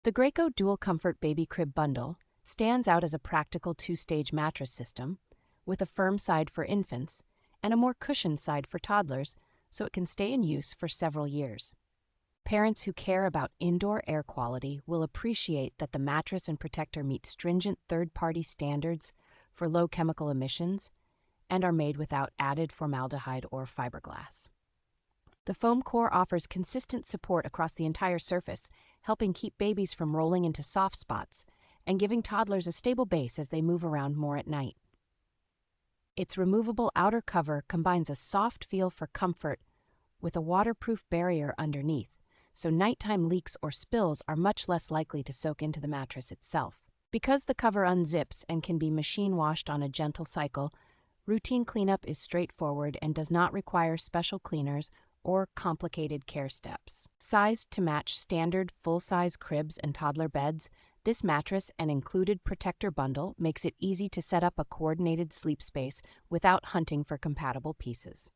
The Graco Dual Comfort Baby Crib Bundle stands out as a practical two-stage mattress system with a firm side for infants and a more cushioned side for toddlers, so it can stay in use for several years. Parents who care about indoor air quality will appreciate that the mattress and protector meet stringent third-party standards for low chemical emissions and are made without added formaldehyde or fiberglass. The foam core offers consistent support across the entire surface, helping keep babies from rolling into soft spots and giving toddlers a stable base as they move around more at night. Its removable outer cover combines a soft feel for comfort with a waterproof barrier underneath, so nighttime leaks or spills are much less likely to soak into the mattress itself. Because the cover unzips and can be machine washed on a gentle cycle, routine cleanup is straightforward and does not require special cleaners or complicated care steps. Sized to match standard full-size cribs and toddler beds, this mattress and included protector bundle makes it easy to set up a coordinated sleep space without hunting for compatible pieces.